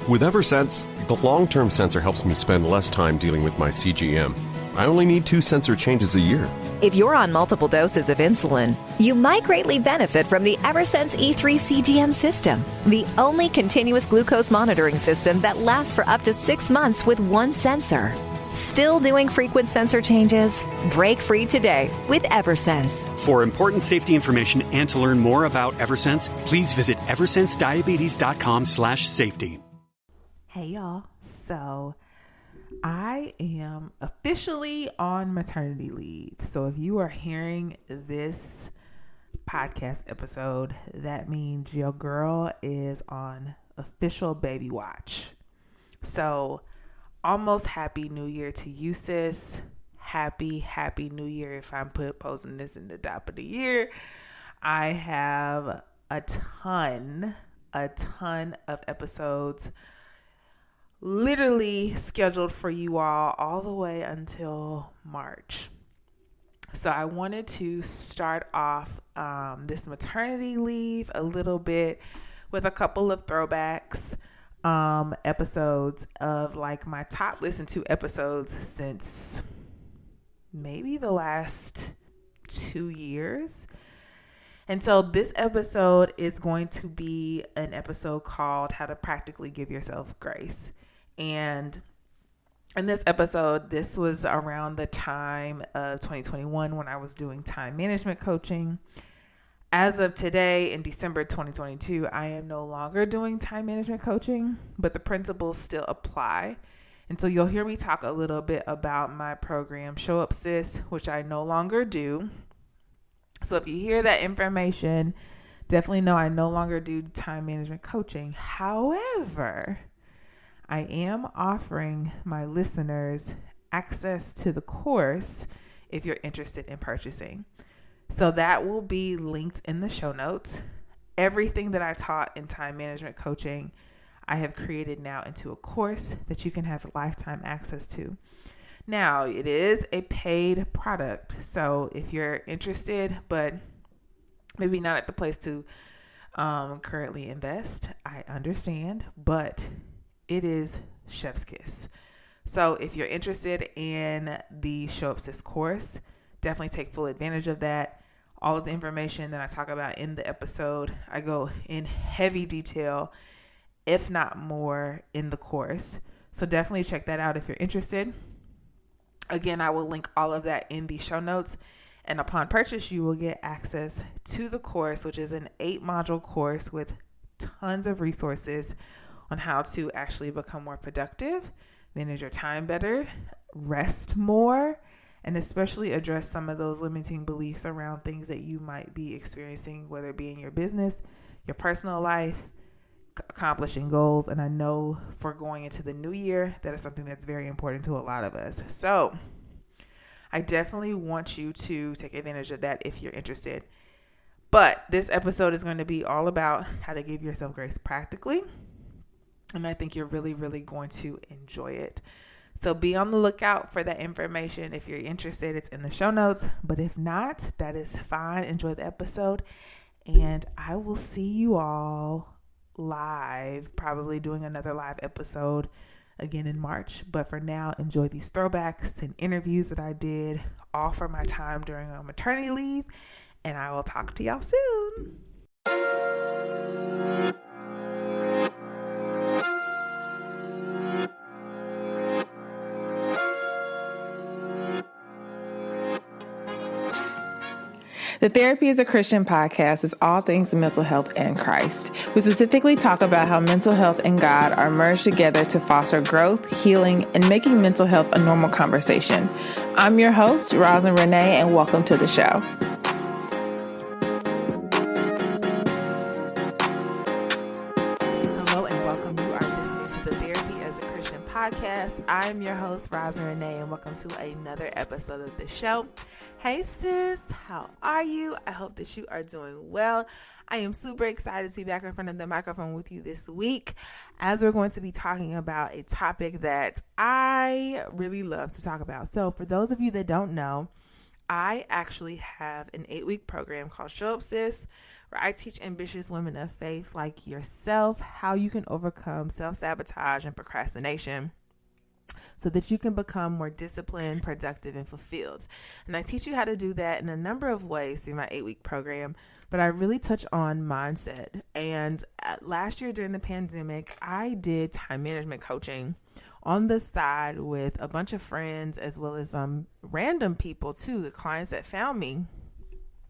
With Eversense, the long-term sensor helps me spend less time dealing with my CGM. I only need 2 sensor changes a year. If you're on multiple doses of insulin, you might greatly benefit from the Eversense E3 CGM system, the only continuous glucose monitoring system that lasts for up to 6 months with one sensor. Still doing frequent sensor changes? Break free today with Eversense. For important safety information and to learn more about Eversense, please visit eversensediabetes.com/safety. Hey y'all, so I am officially on maternity leave. So if you are hearing this podcast episode, that means your girl is on official baby watch. So almost happy new year to you, sis. Happy new year if I'm posting this in the top of the year. I have a ton of episodes literally scheduled for you all the way until March. So I wanted to start off this maternity leave a little bit with a couple of throwbacks episodes of like my top listened to episodes since maybe the last 2 years. And so this episode is going to be an episode called How to Practically Give Yourself Grace. And in this episode, this was around the time of 2021 when I was doing time management coaching. As of today, in December 2022, I am no longer doing time management coaching, but the principles still apply. And so you'll hear me talk a little bit about my program, Show Up Sis, which I no longer do. So if you hear that information, definitely know I no longer do time management coaching. However, I am offering my listeners access to the course if you're interested in purchasing. So that will be linked in the show notes. Everything that I taught in time management coaching, I have created now into a course that you can have lifetime access to. Now, it is a paid product. So if you're interested, but maybe not at the place to currently invest, I understand, but it is chef's kiss. So if you're interested in the Show Up Sis course, definitely take full advantage of that. All of the information that I talk about in the episode, I go in heavy detail, if not more, in the course. So definitely check that out if you're interested. Again, I will link all of that in the show notes. And upon purchase, you will get access to the course, which is an 8-module course with tons of resources on how to actually become more productive, manage your time better, rest more, and especially address some of those limiting beliefs around things that you might be experiencing, whether it be in your business, your personal life, accomplishing goals. And I know for going into the new year, that is something that's very important to a lot of us. So I definitely want you to take advantage of that if you're interested. But this episode is going to be all about how to give yourself grace practically. And I think you're really, really going to enjoy it. So be on the lookout for that information. If you're interested, it's in the show notes. But if not, that is fine. Enjoy the episode. And I will see you all live, probably doing another live episode again in March. But for now, enjoy these throwbacks and interviews that I did, all for my time during my maternity leave. And I will talk to y'all soon. The Therapy is a Christian podcast is all things mental health and Christ. We specifically talk about how mental health and God are merged together to foster growth, healing, and making mental health a normal conversation. I'm your host, Rosin Renee, and welcome to the show. Hello and welcome. You are listening to the Therapy as a Christian podcast. I'm your host, Rosin Renee, and welcome to another episode of the show. Hey sis, how are you? I hope that you are doing well. I am super excited to be back in front of the microphone with you this week as we're going to be talking about a topic that I really love to talk about. So for those of you that don't know, I actually have an 8-week program called Show Up Sis, where I teach ambitious women of faith like yourself how you can overcome self-sabotage and procrastination so that you can become more disciplined, productive, and fulfilled. And I teach you how to do that in a number of ways through my 8-week program, but I really touch on mindset. And last year during the pandemic, I did time management coaching on the side with a bunch of friends, as well as random people too, the clients that found me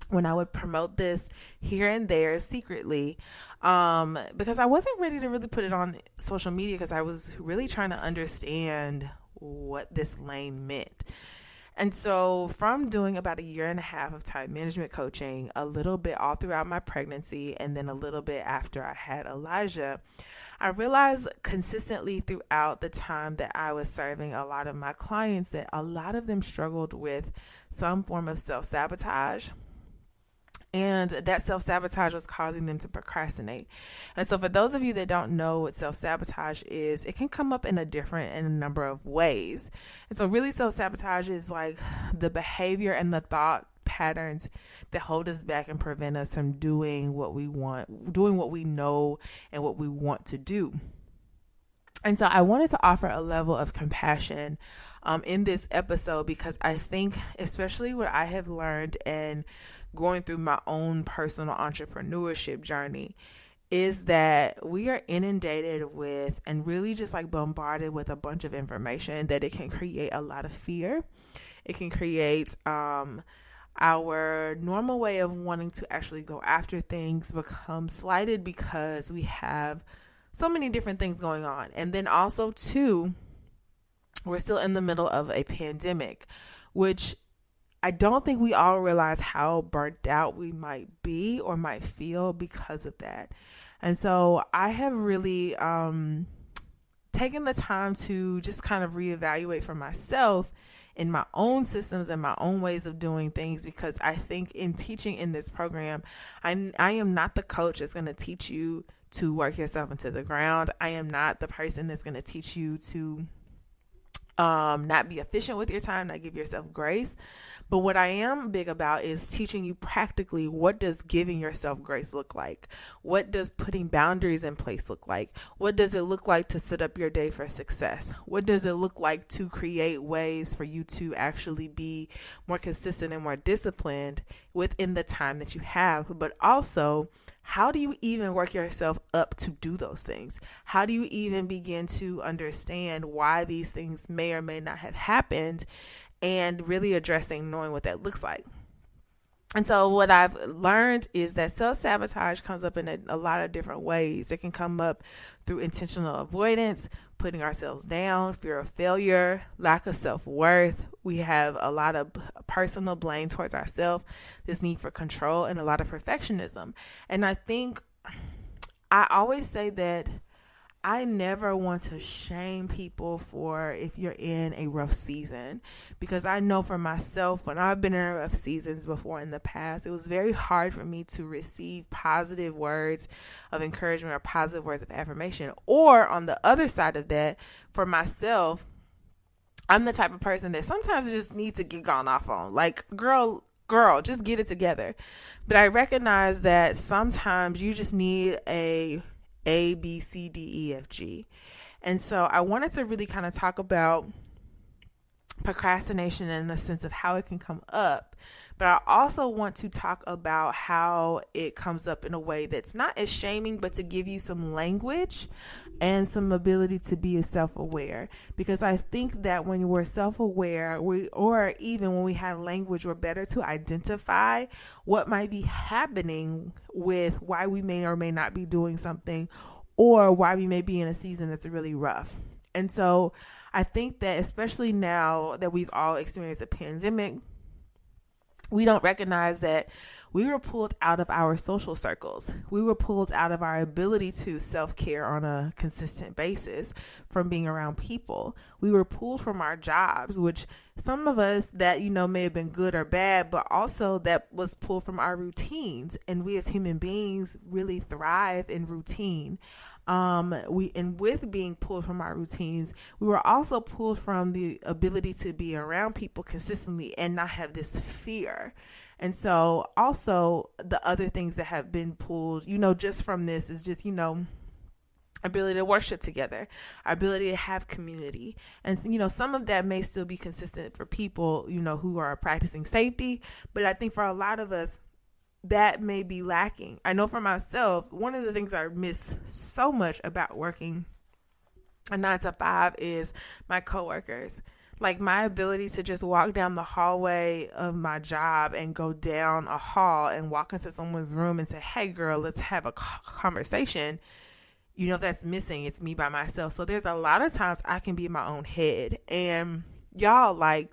when I would promote this here and there secretly, because I wasn't ready to really put it on social media, because I was really trying to understand what this lane meant. And so from doing about 1.5 years of time management coaching, a little bit all throughout my pregnancy, and then a little bit after I had Elijah, I realized consistently throughout the time that I was serving a lot of my clients that a lot of them struggled with some form of self-sabotage. And that self-sabotage was causing them to procrastinate. And so for those of you that don't know what self-sabotage is, it can come up in a number of ways. And so really self-sabotage is like the behavior and the thought patterns that hold us back and prevent us from doing what we want, doing what we know and what we want to do. And so I wanted to offer a level of compassion in this episode, because I think, especially what I have learned and going through my own personal entrepreneurship journey, is that we are inundated with and really just like bombarded with a bunch of information that it can create a lot of fear. It can create our normal way of wanting to actually go after things become slighted because we have so many different things going on. And then also too, we're still in the middle of a pandemic, which I don't think we all realize how burnt out we might be or might feel because of that. And so I have really taken the time to just kind of reevaluate for myself in my own systems and my own ways of doing things, because I think in teaching in this program, I am not the coach that's going to teach you to work yourself into the ground. I am not the person that's going to teach you to not be efficient with your time, not give yourself grace. But what I am big about is teaching you practically, what does giving yourself grace look like? What does putting boundaries in place look like? What does it look like to set up your day for success? What does it look like to create ways for you to actually be more consistent and more disciplined within the time that you have? But also, how do you even work yourself up to do those things? How do you even begin to understand why these things may or may not have happened, and really addressing knowing what that looks like? And so what I've learned is that self-sabotage comes up in a lot of different ways. It can come up through intentional avoidance, putting ourselves down, fear of failure, lack of self-worth. We have a lot of personal blame towards ourselves, this need for control, and a lot of perfectionism. And I think I always say that I never want to shame people for if you're in a rough season, because I know for myself, when I've been in rough seasons before in the past, it was very hard for me to receive positive words of encouragement or positive words of affirmation. Or on the other side of that, for myself, I'm the type of person that sometimes just needs to get gone off on. Like, girl, just get it together. But I recognize that sometimes you just need A, B, C, D, E, F, G. And so I wanted to really kind of talk about procrastination in the sense of how it can come up. But I also want to talk about how it comes up in a way that's not as shaming, but to give you some language and some ability to be self-aware. Because I think that when we're self-aware, or even when we have language, we're better to identify what might be happening with why we may or may not be doing something, or why we may be in a season that's really rough. And so I think that especially now that we've all experienced a pandemic, we don't recognize that we were pulled out of our social circles. We were pulled out of our ability to self-care on a consistent basis from being around people. We were pulled from our jobs, which some of us that, may have been good or bad, but also that was pulled from our routines. And we as human beings really thrive in routine. With being pulled from our routines, we were also pulled from the ability to be around people consistently and not have this fear. And so also the other things that have been pulled, just from this is just, ability to worship together, our ability to have community. And, some of that may still be consistent for people, who are practicing safety. But I think for a lot of us, that may be lacking. I know for myself, one of the things I miss so much about working a 9 to 5 is my coworkers. Like my ability to just walk down the hallway of my job and go down a hall and walk into someone's room and say, hey girl, let's have a conversation. That's missing. It's me by myself. So there's a lot of times I can be in my own head, and y'all, like,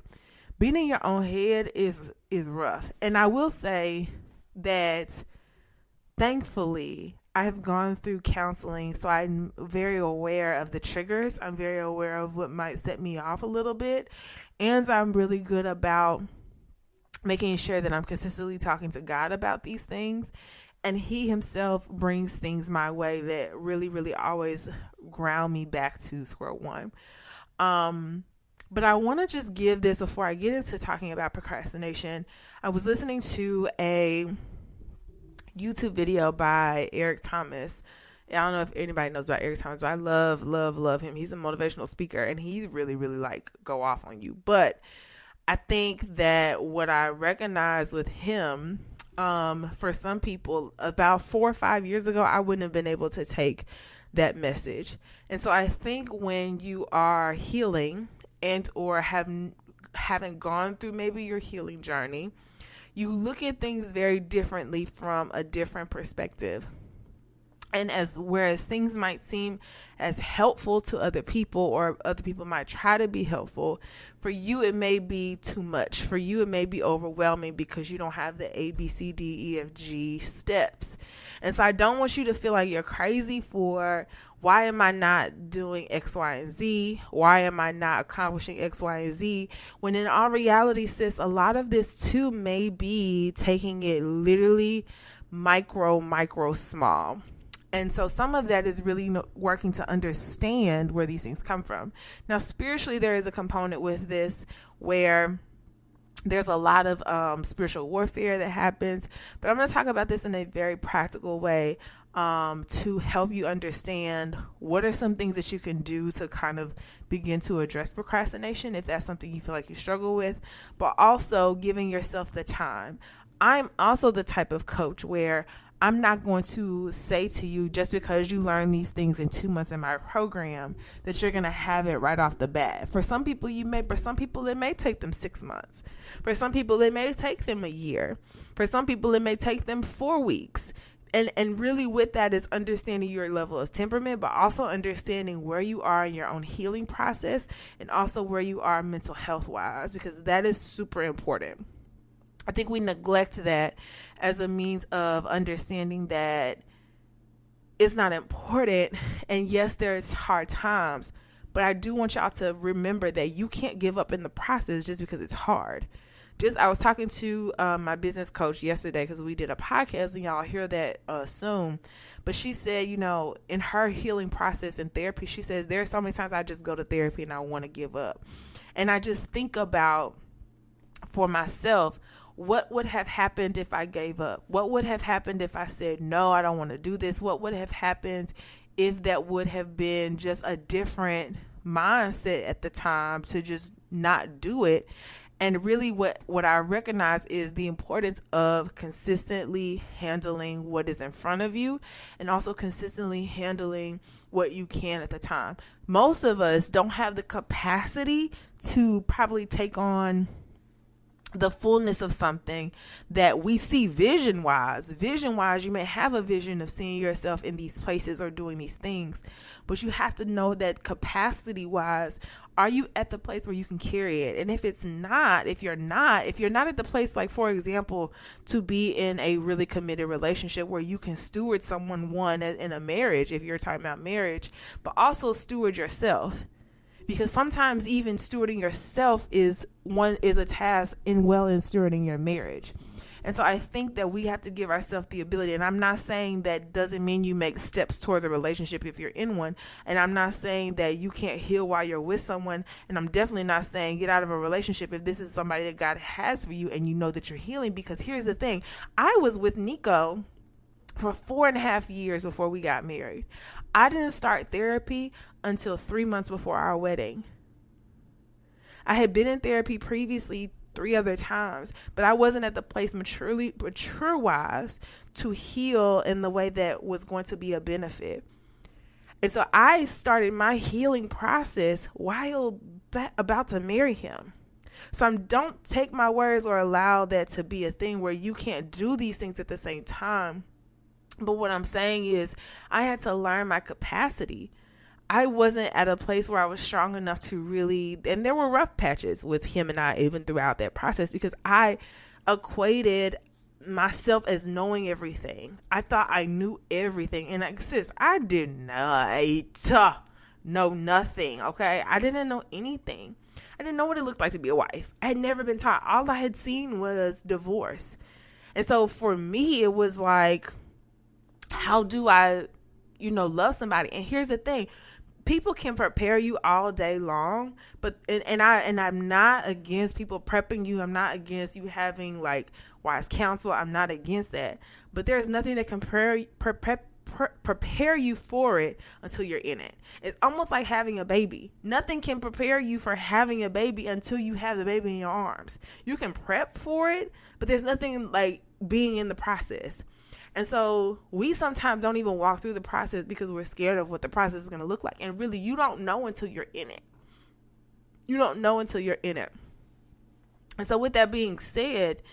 being in your own head is rough. And I will say that thankfully I have gone through counseling, so I'm very aware of the triggers. I'm very aware of what might set me off a little bit, and I'm really good about making sure that I'm consistently talking to God about these things. And he himself brings things my way that really, really always ground me back to square one. But I want to just give this before I get into talking about procrastination. I was listening to a YouTube video by Eric Thomas. I don't know if anybody knows about Eric Thomas, but I love him. He's a motivational speaker, and he really, really go off on you. But I think that what I recognize with him, for some people, about 4 or 5 years ago, I wouldn't have been able to take that message. And so I think when you are healing and or haven't gone through maybe your healing journey, you look at things very differently from a different perspective. And whereas things might seem as helpful to other people, or other people might try to be helpful, for you it may be too much. For you it may be overwhelming because you don't have the A, B, C, D, E, F, G steps. And so I don't want you to feel like you're crazy for, why am I not doing X, Y, and Z? Why am I not accomplishing X, Y, and Z? When in all reality, sis, a lot of this too may be taking it literally micro small. And so some of that is really working to understand where these things come from. Now, spiritually, there is a component with this where there's a lot of spiritual warfare that happens. But I'm going to talk about this in a very practical way to help you understand what are some things that you can do to kind of begin to address procrastination, if that's something you feel like you struggle with, but also giving yourself the time. I'm also the type of coach where I'm not going to say to you, just because you learn these things in 2 months in my program, that you're going to have it right off the bat. For some people, for some people, it may take them 6 months. For some people, it may take them a year. For some people, it may take them 4 weeks. And really with that is understanding your level of temperament, but also understanding where you are in your own healing process, and also where you are mental health wise, because that is super important. I think we neglect that as a means of understanding that it's not important. And yes, there's hard times, but I do want y'all to remember that you can't give up in the process just because it's hard. I was talking to my business coach yesterday, because we did a podcast, and y'all hear that soon. But she said, in her healing process and therapy, she says, there's so many times I just go to therapy and I want to give up. And I just think about, for myself, what would have happened if I gave up? What would have happened if I said, no, I don't want to do this? What would have happened if that would have been just a different mindset at the time to just not do it? And really what I recognize is the importance of consistently handling what is in front of you, and also consistently handling what you can at the time. Most of us don't have the capacity to probably take on the fullness of something that we see vision wise. You may have a vision of seeing yourself in these places or doing these things, but you have to know that capacity wise, are you at the place where you can carry it? And if you're not at the place, like for example, to be in a really committed relationship where you can steward someone, one, in a marriage, if you're talking about marriage, but also steward yourself. Because sometimes even stewarding yourself is a task in stewarding your marriage. And so I think that we have to give ourselves the ability, and I'm not saying that doesn't mean you make steps towards a relationship if you're in one, and I'm not saying that you can't heal while you're with someone, and I'm definitely not saying get out of a relationship if this is somebody that God has for you and you know that you're healing. Because here's the thing, I was with Nico for 4.5 years before we got married. I didn't start therapy until 3 months before our wedding. I had been in therapy previously 3 other times, but I wasn't at the place mature wise to heal in the way that was going to be a benefit. And so I started my healing process while about to marry him. So don't take my words or allow that to be a thing where you can't do these things at the same time. But what I'm saying is I had to learn my capacity. I wasn't at a place where I was strong enough to really, and there were rough patches with him and I even throughout that process, because I equated myself as knowing everything. I thought I knew everything. And I did not know nothing. Okay. I didn't know anything. I didn't know what it looked like to be a wife. I had never been taught. All I had seen was divorce. And so for me, it was like, how do I, love somebody? And here's the thing. People can prepare you all day long, but I'm not against people prepping you. I'm not against you having like wise counsel. I'm not against that. But there's nothing that can prepare you for it until you're in it. It's almost like having a baby. Nothing can prepare you for having a baby until you have the baby in your arms. You can prep for it, but there's nothing like being in the process. And so we sometimes don't even walk through the process because we're scared of what the process is going to look like. And really, you don't know until you're in it. You don't know until you're in it. And so with that being said,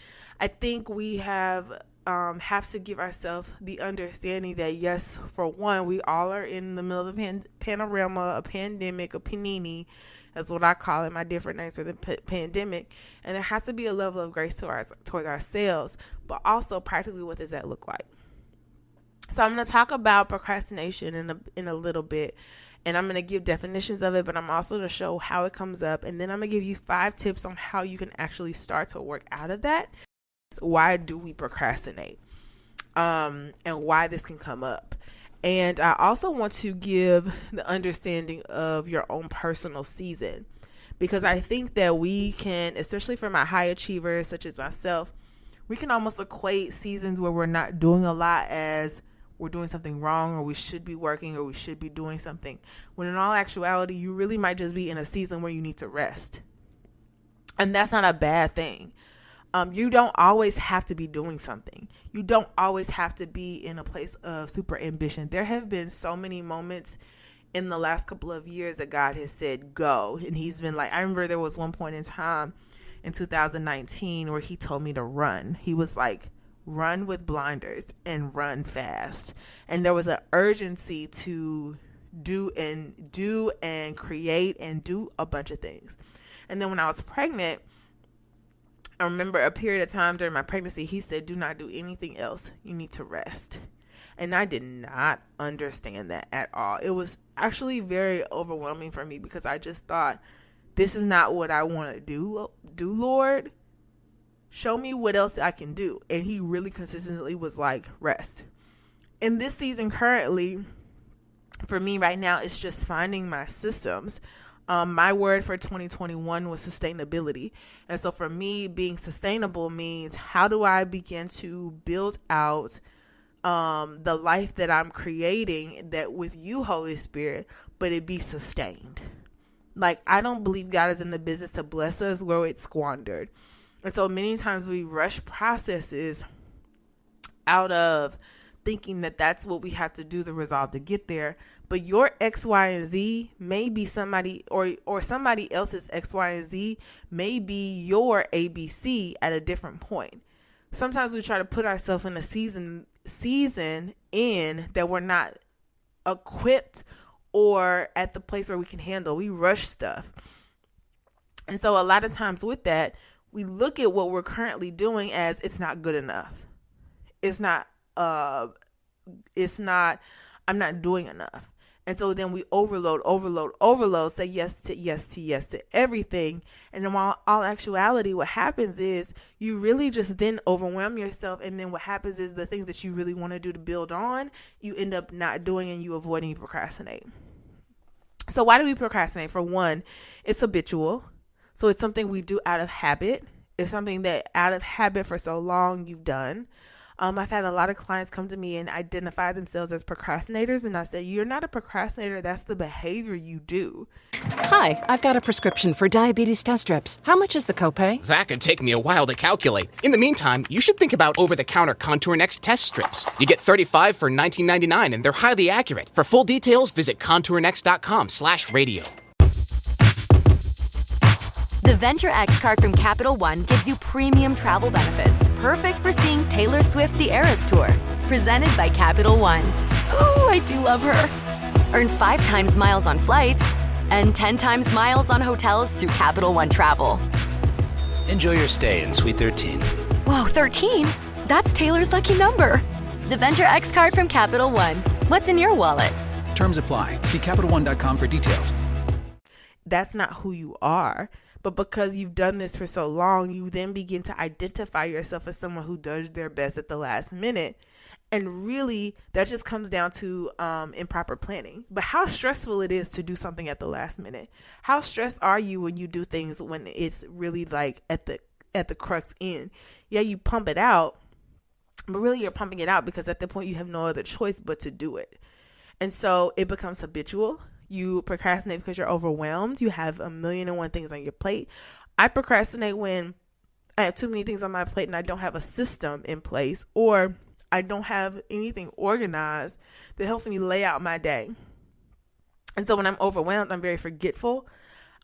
I think we have to give ourselves the understanding that, yes, for one, we all are in the middle of a panorama, a pandemic, a panini. That's what I call it, my different names for the pandemic. And there has to be a level of grace towards ourselves, but also practically what does that look like? So I'm going to talk about procrastination in a little bit, and I'm going to give definitions of it, but I'm also going to show how it comes up. And then I'm going to give you 5 tips on how you can actually start to work out of that. Why do we procrastinate? And why this can come up. And I also want to give the understanding of your own personal season, because I think that we can, especially for my high achievers such as myself, we can almost equate seasons where we're not doing a lot as we're doing something wrong, or we should be working, or we should be doing something, when in all actuality, you really might just be in a season where you need to rest. And that's not a bad thing. You don't always have to be doing something. You don't always have to be in a place of super ambition. There have been so many moments in the last couple of years that God has said, go. And he's been like, I remember there was one point in time in 2019 where he told me to run. He was like, run with blinders and run fast. And there was an urgency to do and create and do a bunch of things. And then when I was pregnant, I remember a period of time during my pregnancy, he said, do not do anything else. You need to rest. And I did not understand that at all. It was actually very overwhelming for me, because I just thought, this is not what I want to do, Lord. Show me what else I can do. And he really consistently was like, rest. In this season currently, for me right now, it's just finding my systems. My word for 2021 was sustainability. And so for me, being sustainable means, how do I begin to build out the life that I'm creating, that with you, Holy Spirit, but it be sustained. Like, I don't believe God is in the business to bless us where it's squandered. And so many times we rush processes out of thinking that that's what we have to do, the resolve to get there. But your X, Y, and Z may be somebody or somebody else's X, Y, and Z may be your ABC at a different point. Sometimes we try to put ourselves in a season in that we're not equipped or at the place where we can handle. We rush stuff. And so a lot of times with that, we look at what we're currently doing as it's not good enough. I'm not doing enough. And so then we overload, say yes to everything. And in all actuality, what happens is you really just then overwhelm yourself. And then what happens is the things that you really want to do to build on, you end up not doing, and you avoid and you procrastinate. So why do we procrastinate? For one, it's habitual. So it's something we do out of habit. It's something that out of habit for so long you've done. I've had a lot of clients come to me and identify themselves as procrastinators. And I said, you're not a procrastinator. That's the behavior you do. Hi, I've got a prescription for diabetes test strips. How much is the copay? That could take me a while to calculate. In the meantime, you should think about over-the-counter Contour Next test strips. You get 35 for $19.99, and they're highly accurate. For full details, visit contournext.com/radio. The Venture X card from Capital One gives you premium travel benefits, perfect for seeing Taylor Swift The Eras Tour. Presented by Capital One. Ooh, I do love her. Earn 5 times miles on flights and 10 times miles on hotels through Capital One Travel. Enjoy your stay in Suite 13. Whoa, 13? That's Taylor's lucky number. The Venture X card from Capital One. What's in your wallet? Terms apply. See CapitalOne.com for details. That's not who you are. But because you've done this for so long, you then begin to identify yourself as someone who does their best at the last minute. And really, that just comes down to improper planning. But how stressful it is to do something at the last minute. How stressed are you when you do things when it's really like at the crux end? Yeah, you pump it out, but really you're pumping it out because at that point you have no other choice but to do it. And so it becomes habitual. You procrastinate because you're overwhelmed. You have 1,000,001 things on your plate. I procrastinate when I have too many things on my plate and I don't have a system in place, or I don't have anything organized that helps me lay out my day. And so when I'm overwhelmed, I'm very forgetful.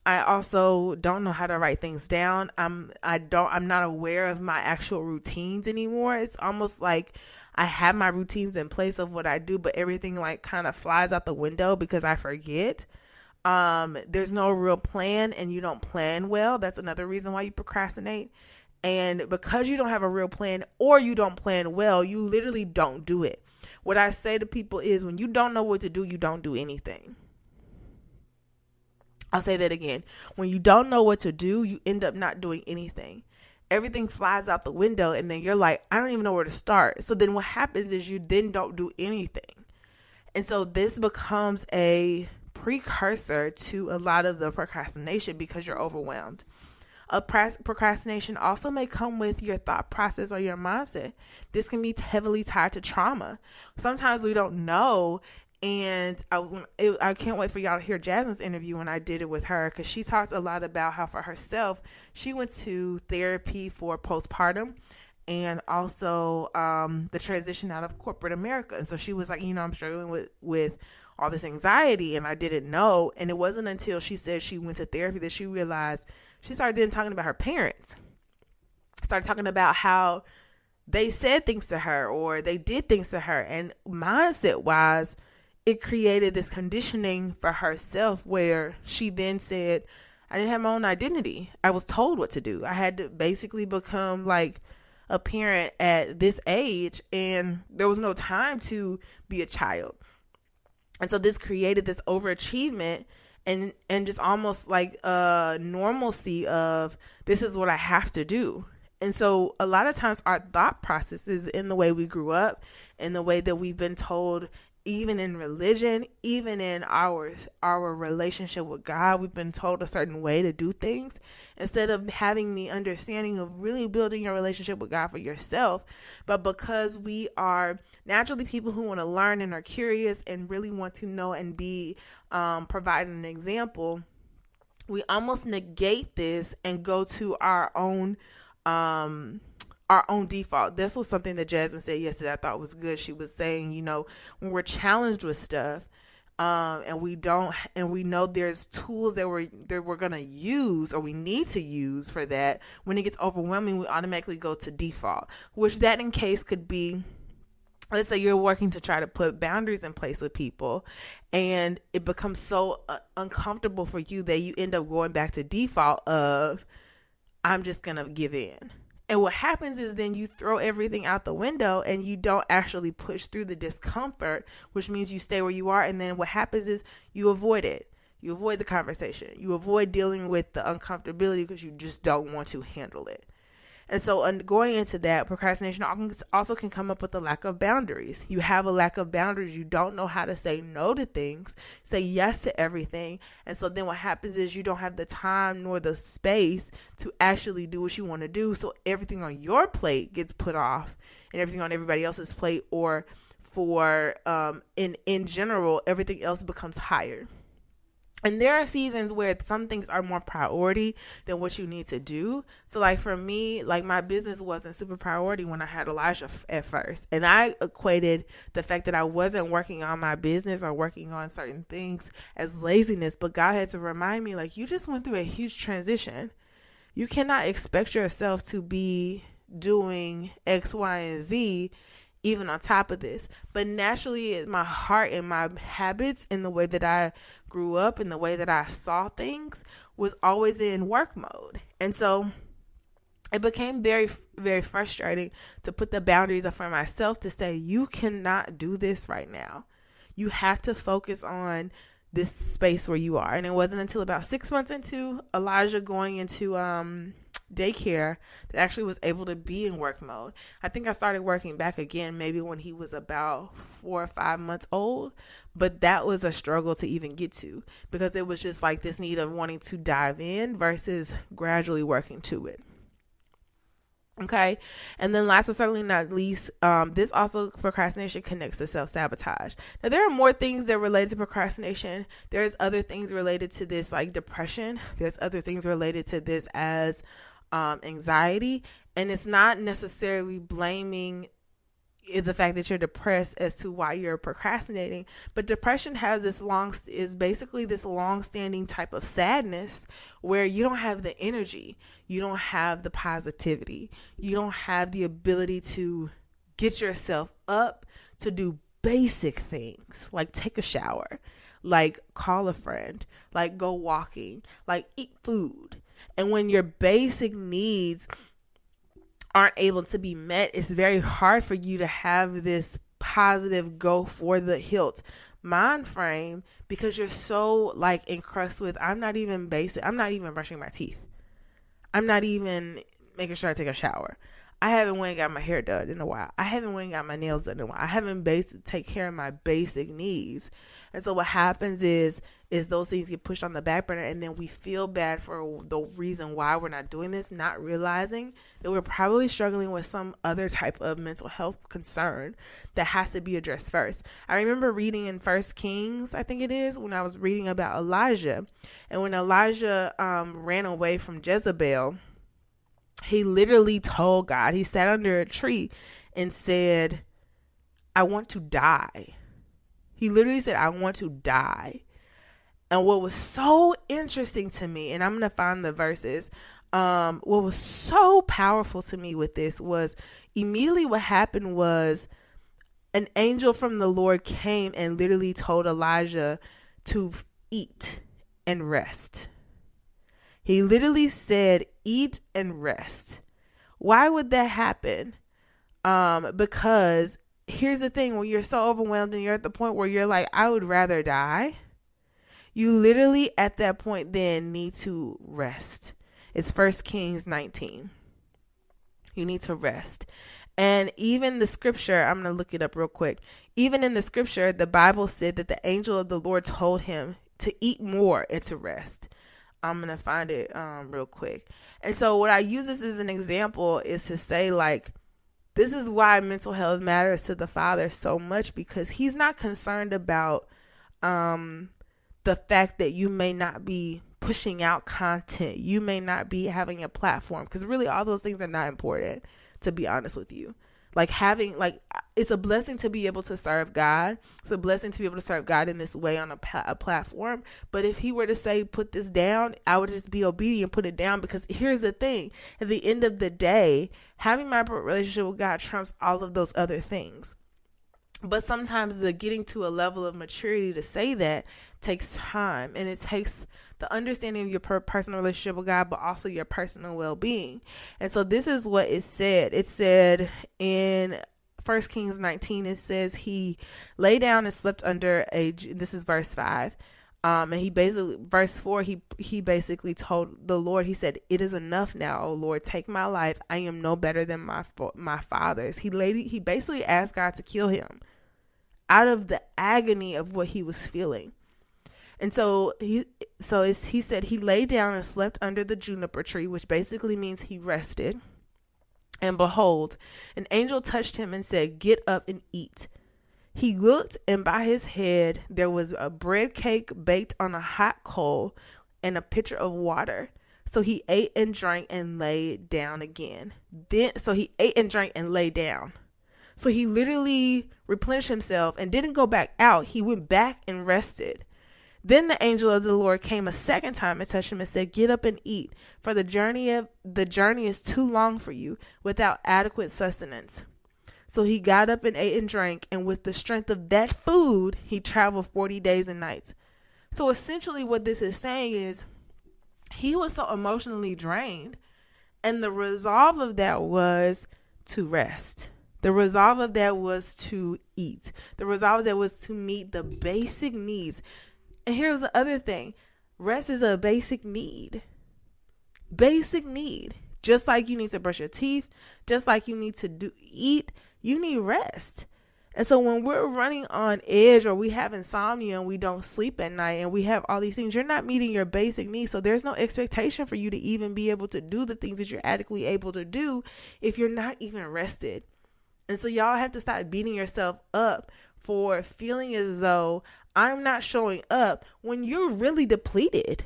I also don't know how to write things down. I'm not aware of my actual routines anymore. It's almost like I have my routines in place of what I do, but everything like kind of flies out the window because I forget. There's no real plan and you don't plan well. That's another reason why you procrastinate. And because you don't have a real plan or you don't plan well, you literally don't do it. What I say to people is when you don't know what to do, you don't do anything. I'll say that again. When you don't know what to do, you end up not doing anything. Everything flies out the window and then you're like, I don't even know where to start. So then what happens is you then don't do anything. And so this becomes a precursor to a lot of the procrastination because you're overwhelmed. Procrastination also may come with your thought process or your mindset. This can be heavily tied to trauma. Sometimes we don't know. And I can't wait for y'all to hear Jasmine's interview when I did it with her, because she talked a lot about how for herself, she went to therapy for postpartum and also the transition out of corporate America. And so she was like, I'm struggling with all this anxiety and I didn't know. And it wasn't until she said she went to therapy that she realized. She started then talking about her parents, started talking about how they said things to her or they did things to her. And mindset wise, it created this conditioning for herself where she then said, I didn't have my own identity. I was told what to do. I had to basically become like a parent at this age and there was no time to be a child. And so this created this overachievement and just almost like a normalcy of this is what I have to do. And so a lot of times our thought processes in the way we grew up, in the way that we've been told, even in religion, even in our relationship with God, we've been told a certain way to do things instead of having the understanding of really building your relationship with God for yourself. But because we are naturally people who want to learn and are curious and really want to know and be providing an example, we almost negate this and go to our own default. This was something that Jasmine said yesterday I thought was good. She was saying, when we're challenged with stuff, and we know there's tools that we're going to use or we need to use for that. When it gets overwhelming, we automatically go to default, which that in case could be, let's say you're working to try to put boundaries in place with people and it becomes so uncomfortable for you that you end up going back to default of, I'm just going to give in. And what happens is then you throw everything out the window and you don't actually push through the discomfort, which means you stay where you are. And then what happens is you avoid it. You avoid the conversation. You avoid dealing with the uncomfortability because you just don't want to handle it. And so going into that, procrastination also can come up with a lack of boundaries. You have a lack of boundaries. You don't know how to say no to things, say yes to everything. And so then what happens is you don't have the time nor the space to actually do what you want to do. So everything on your plate gets put off and everything on everybody else's plate, or for in general, everything else becomes higher. And there are seasons where some things are more priority than what you need to do. So like for me, like my business wasn't super priority when I had Elijah at first. And I equated the fact that I wasn't working on my business or working on certain things as laziness. But God had to remind me, like, you just went through a huge transition. You cannot expect yourself to be doing X, Y, and Z even on top of this. But naturally, my heart and my habits and the way that I grew up and the way that I saw things was always in work mode. And so it became very, very frustrating to put the boundaries up for myself to say, you cannot do this right now. You have to focus on this space where you are. And it wasn't until about 6 months into Elijah going into daycare that actually was able to be in work mode. I think I started working back again maybe when he was about 4 or 5 months old, but that was a struggle to even get to, because it was just like this need of wanting to dive in versus gradually working to it. Okay. And then last but certainly not least, this also, procrastination connects to self-sabotage. Now, there are more things that relate to procrastination. There's other things related to this, like depression. There's other things related to this as anxiety. And it's not necessarily blaming the fact that you're depressed as to why you're procrastinating, but depression has is basically this long-standing type of sadness where you don't have the energy, you don't have the positivity, you don't have the ability to get yourself up to do basic things like take a shower, like call a friend, like go walking, like eat food. And when your basic needs aren't able to be met, it's very hard for you to have this positive go for the hilt mind frame, because you're so like encrusted with, I'm not even brushing my teeth. I'm not even making sure I take a shower. I haven't went and got my hair done in a while. I haven't went and got my nails done in a while. I haven't take care of my basic needs. And so what happens is those things get pushed on the back burner, and then we feel bad for the reason why we're not doing this, not realizing that we're probably struggling with some other type of mental health concern that has to be addressed first. I remember reading in 1 Kings, I think it is, when I was reading about Elijah, and when Elijah ran away from Jezebel, he literally told God, he sat under a tree and said, I want to die. He literally said, I want to die. And what was so interesting to me, and I'm going to find the verses, what was so powerful to me with this was immediately what happened was an angel from the Lord came and literally told Elijah to eat and rest. He literally said, eat and rest. Why would that happen? Because here's the thing, when you're so overwhelmed and you're at the point where you're like, I would rather die, you literally at that point then need to rest. It's 1 Kings 19. You need to rest. And even the scripture, I'm going to look it up real quick. Even in the scripture, the Bible said that the angel of the Lord told him to eat more and to rest. I'm going to find it real quick. And so what I use this as an example is to say, like, this is why mental health matters to the Father so much, because he's not concerned about the fact that you may not be pushing out content. You may not be having a platform, because really all those things are not important, to be honest with you. Like it's a blessing to be able to serve God. It's a blessing to be able to serve God in this way on a platform. But if he were to say, put this down, I would just be obedient, put it down. Because here's the thing. At the end of the day, having my relationship with God trumps all of those other things. But sometimes the getting to a level of maturity to say that takes time, and it takes the understanding of your personal relationship with God, but also your personal well-being. And so this is what it said. It said in 1 Kings 19, it says he lay down and slept under this is verse 5. And he basically, verse 4, he basically told the Lord, he said, "It is enough now, O Lord, take my life. I am no better than my fathers." He basically asked God to kill him out of the agony of what he was feeling. And so he said he lay down and slept under the juniper tree, which basically means he rested. And behold, an angel touched him and said, "Get up and eat." He looked, and by his head there was a bread cake baked on a hot coal and a pitcher of water. So he ate and drank and lay down again. So he ate and drank and lay down. So he literally replenished himself and didn't go back out. He went back and rested. Then the angel of the Lord came a second time and touched him and said, "Get up and eat, for the journey is too long for you without adequate sustenance." So he got up and ate and drank, and with the strength of that food, he traveled 40 days and nights. So essentially what this is saying is he was so emotionally drained, and the resolve of that was to rest. The resolve of that was to eat. The resolve of that was to meet the basic needs. And here's the other thing. Rest is a basic need. Basic need. Just like you need to brush your teeth, just like you need to eat, you need rest. And so when we're running on edge, or we have insomnia and we don't sleep at night, and we have all these things, you're not meeting your basic needs. So there's no expectation for you to even be able to do the things that you're adequately able to do if you're not even rested. And so y'all have to stop beating yourself up for feeling as though I'm not showing up when you're really depleted.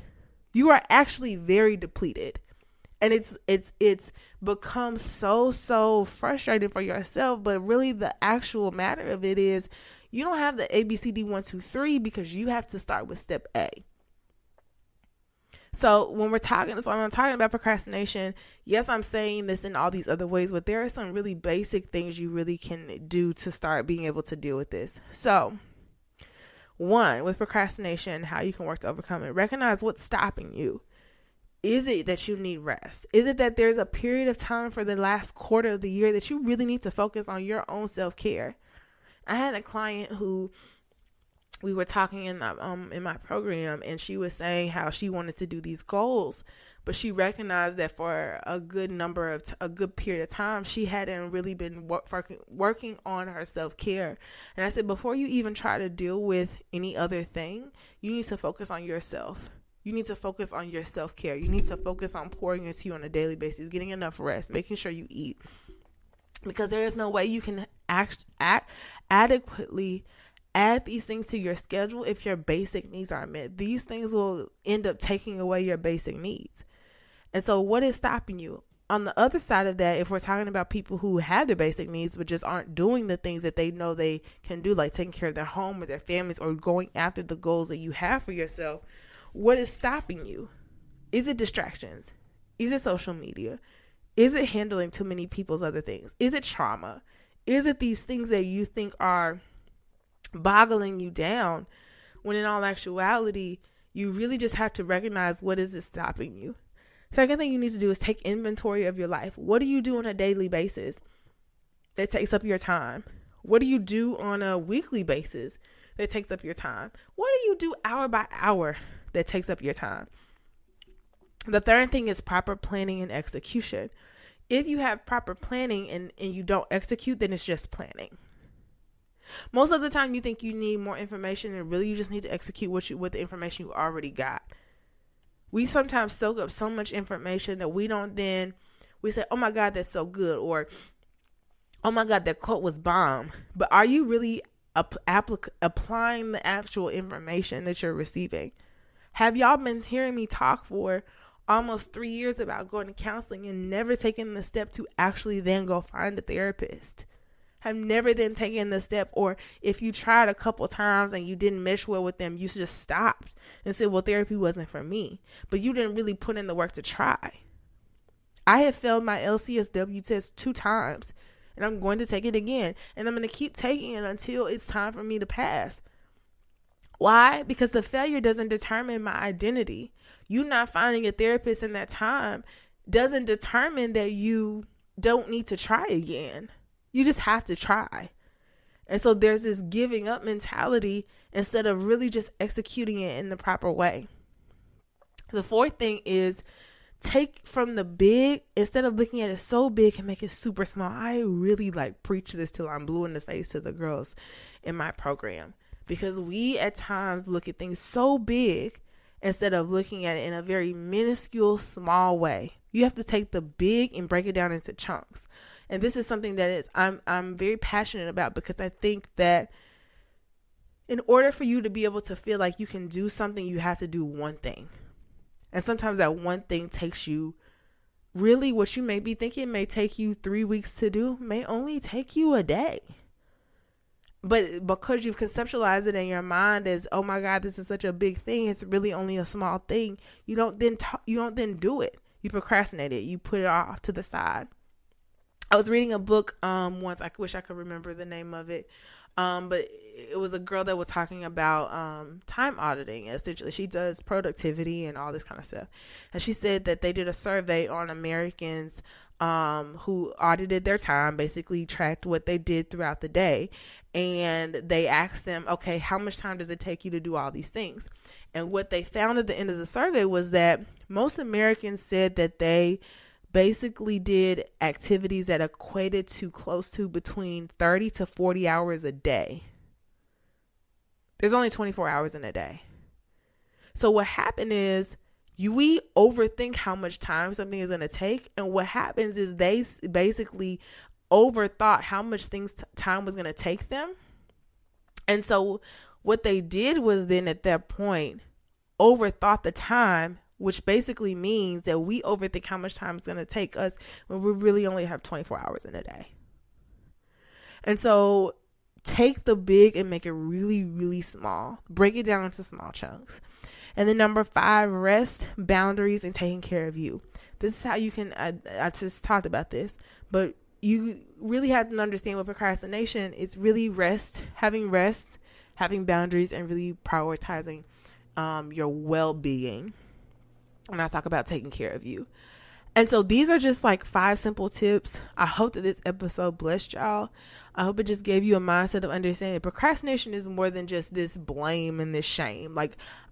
You are actually very depleted. And it's become so frustrating for yourself. But really the actual matter of it is you don't have the ABCD 1, 2, 3 because you have to start with step A. So when I'm talking about procrastination, yes, I'm saying this in all these other ways, but there are some really basic things you really can do to start being able to deal with this. So 1, with procrastination, how you can work to overcome it. Recognize what's stopping you. Is it that you need rest? Is it that there's a period of time for the last quarter of the year that you really need to focus on your own self-care? I had a client who we were talking in my program, and she was saying how she wanted to do these goals, but she recognized that for a good period of time, she hadn't really been working on her self-care. And I said, before you even try to deal with any other thing, you need to focus on yourself. You need to focus on your self-care. You need to focus on pouring into you on a daily basis, getting enough rest, making sure you eat. Because there is no way you can adequately add these things to your schedule if your basic needs aren't met. These things will end up taking away your basic needs. And so what is stopping you? On the other side of that, if we're talking about people who have their basic needs but just aren't doing the things that they know they can do, like taking care of their home or their families or going after the goals that you have for yourself, what is stopping you? Is it distractions? Is it social media? Is it handling too many people's other things? Is it trauma? Is it these things that you think are boggling you down, when in all actuality, you really just have to recognize what is it stopping you? Second thing you need to do is take inventory of your life. What do you do on a daily basis that takes up your time? What do you do on a weekly basis that takes up your time? What do you do hour by hour that takes up your time? The third thing is proper planning and execution. If you have proper planning and you don't execute, then it's just planning. Most of the time you think you need more information, and really you just need to execute with the information you already got. We sometimes soak up so much information that we say, oh my God, that's so good. Or, oh my God, that quote was bomb. But are you really applying the actual information that you're receiving? Have y'all been hearing me talk for almost 3 years about going to counseling and never taking the step to actually then go find a therapist? Have never then taken the step, or if you tried a couple times and you didn't mesh well with them, you just stopped and said, well, therapy wasn't for me, but you didn't really put in the work to try. I have failed my LCSW test 2 times, and I'm going to take it again, and I'm going to keep taking it until it's time for me to pass. Why? Because the failure doesn't determine my identity. You not finding a therapist in that time doesn't determine that you don't need to try again. You just have to try. And so there's this giving up mentality instead of really just executing it in the proper way. The fourth thing is take from the big instead of looking at it so big and make it super small. I really preach this till I'm blue in the face to the girls in my program, because we at times look at things so big instead of looking at it in a very minuscule, small way. You have to take the big and break it down into chunks. And this is something that I'm very passionate about, because I think that in order for you to be able to feel like you can do something, you have to do one thing. And sometimes that one thing takes you, really what you may be thinking may take you 3 weeks to do, may only take you a day. But because you've conceptualized it in your mind as, oh my God, this is such a big thing, it's really only a small thing. You don't then do it. You procrastinate it. You put it off to the side. I was reading a book once. I wish I could remember the name of it. But it was a girl that was talking about time auditing. Essentially, she does productivity and all this kind of stuff. And she said that they did a survey on Americans who audited their time, basically tracked what they did throughout the day. And they asked them, okay, how much time does it take you to do all these things? And what they found at the end of the survey was that most Americans said that they basically did activities that equated to close to between 30 to 40 hours a day. There's only 24 hours in a day. So what happened is we overthink how much time something is going to take. And what happens is they basically overthought how much time was going to take them. And so what they did was then at that point overthought the time, which basically means that we overthink how much time it's going to take us when we really only have 24 hours in a day. And so take the big and make it really, really small. Break it down into small chunks. And then number 5, rest, boundaries, and taking care of you. This is how you can, I just talked about this, but you really have to understand with procrastination, it's really rest, having boundaries, and really prioritizing your well-being. When I talk about taking care of you. And so these are just 5 simple tips. I hope that this episode blessed y'all. I hope it just gave you a mindset of understanding procrastination is more than just this blame and this shame.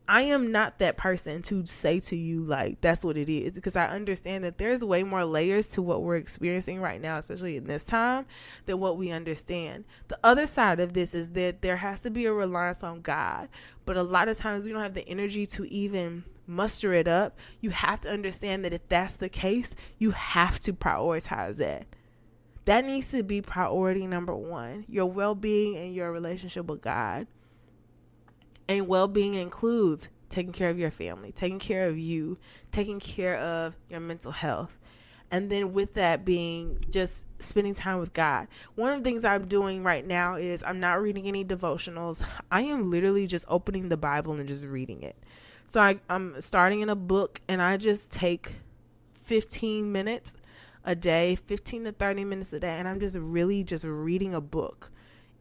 I am not that person to say to you that's what it is, because I understand that there's way more layers to what we're experiencing right now, especially in this time, than what we understand. The other side of this is that there has to be a reliance on God, but a lot of times we don't have the energy to even muster it up. You have to understand that if that's the case, you have to prioritize that. That needs to be priority number 1, your well-being and your relationship with God. And well-being includes taking care of your family, taking care of you, taking care of your mental health. And then with that being just spending time with God. One of the things I'm doing right now is I'm not reading any devotionals. I am literally just opening the Bible and just reading it. So I'm starting in a book, and I just take 15 minutes a day, 15 to 30 minutes a day, and I'm just really just reading a book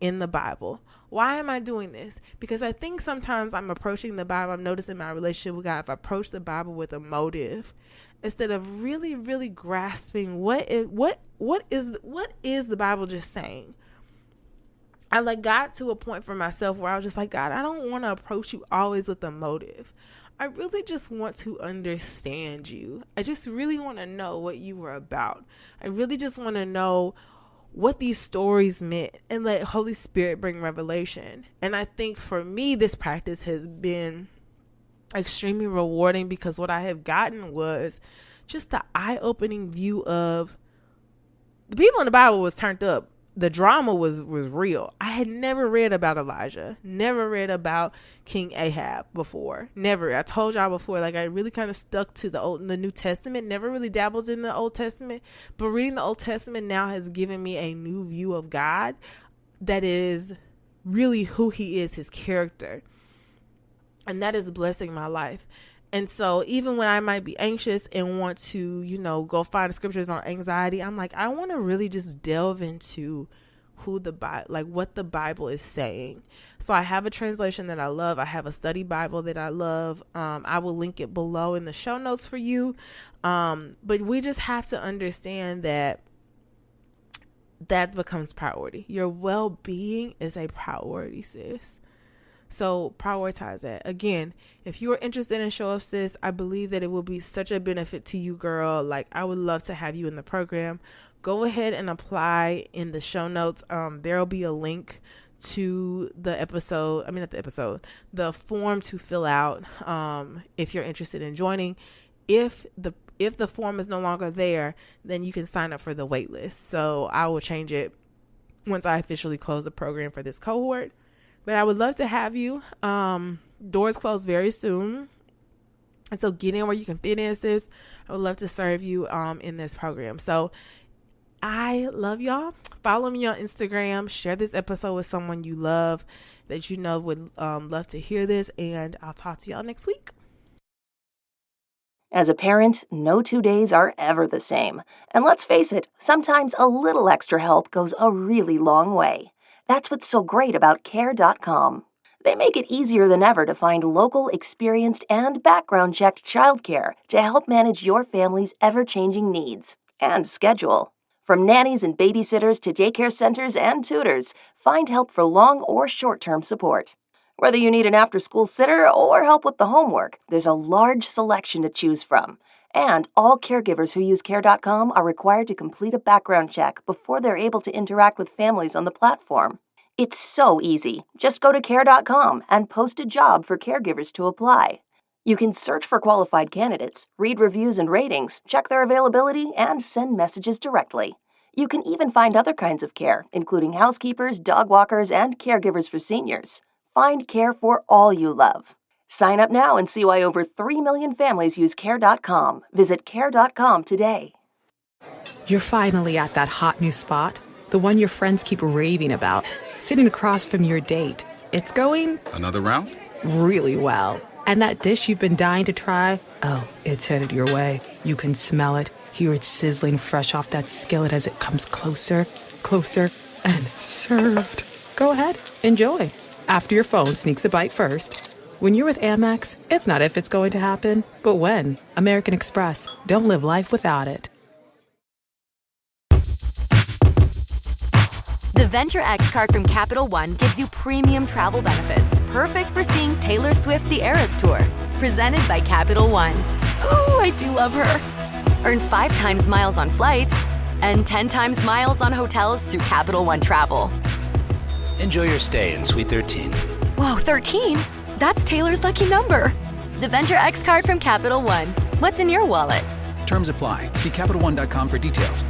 in the Bible. Why am I doing this? Because I think sometimes I'm approaching the Bible, I'm noticing my relationship with God, if I approach the Bible with a motive instead of really, really grasping what is the Bible just saying. I got to a point for myself where I was just like, God, I don't want to approach you always with a motive. I really just want to understand you. I just really want to know what you were about. I really just want to know what these stories meant and let Holy Spirit bring revelation. And I think for me, this practice has been extremely rewarding, because what I have gotten was just the eye-opening view of the people in the Bible was turned up. The drama was real. I had never read about Elijah, never read about King Ahab before. Never. I told y'all before, I really kind of stuck to the New Testament, never really dabbled in the Old Testament, but reading the Old Testament now has given me a new view of God that is really who he is, his character. And that is blessing my life. And so even when I might be anxious and want to, go find scriptures on anxiety, I'm like, I want to really just delve into what the Bible is saying. So I have a translation that I love. I have a study Bible that I love. I will link it below in the show notes for you. But we just have to understand that becomes priority. Your well-being is a priority, sis. So prioritize that. Again, if you are interested in Show Up Sis, I believe that it will be such a benefit to you, girl. Like, I would love to have you in the program. Go ahead and apply in the show notes. There'll be a link to the form to fill out if you're interested in joining. If the form is no longer there, then you can sign up for the wait list. So I will change it once I officially close the program for this cohort. But I would love to have you. Doors close very soon. And so get in where you can fit in, sis. I would love to serve you in this program. So I love y'all. Follow me on Instagram. Share this episode with someone you love that you know would love to hear this. And I'll talk to y'all next week. As a parent, no 2 days are ever the same. And let's face it, sometimes a little extra help goes a really long way. That's what's so great about Care.com. They make it easier than ever to find local, experienced, and background-checked childcare to help manage your family's ever-changing needs and schedule. From nannies and babysitters to daycare centers and tutors, find help for long or short-term support. Whether you need an after-school sitter or help with the homework, there's a large selection to choose from. And all caregivers who use Care.com are required to complete a background check before they're able to interact with families on the platform. It's so easy. Just go to Care.com and post a job for caregivers to apply. You can search for qualified candidates, read reviews and ratings, check their availability, and send messages directly. You can even find other kinds of care, including housekeepers, dog walkers, and caregivers for seniors. Find care for all you love. Sign up now and see why over 3 million families use Care.com. Visit Care.com today. You're finally at that hot new spot, the one your friends keep raving about, sitting across from your date. It's going... Another round? Really well. And that dish you've been dying to try? Oh, it's headed your way. You can smell it, hear it sizzling fresh off that skillet as it comes closer, and served. Go ahead, enjoy. After your phone sneaks a bite first. When you're with Amex, it's not if it's going to happen, but when. American Express. Don't live life without it. The Venture X card from Capital One gives you premium travel benefits, perfect for seeing Taylor Swift the Eras Tour. Presented by Capital One. Ooh, I do love her. Earn 5 times miles on flights and 10 times miles on hotels through Capital One Travel. Enjoy your stay in Suite 13. Whoa, 13? That's Taylor's lucky number. The Venture X card from Capital One. What's in your wallet? Terms apply. See CapitalOne.com for details.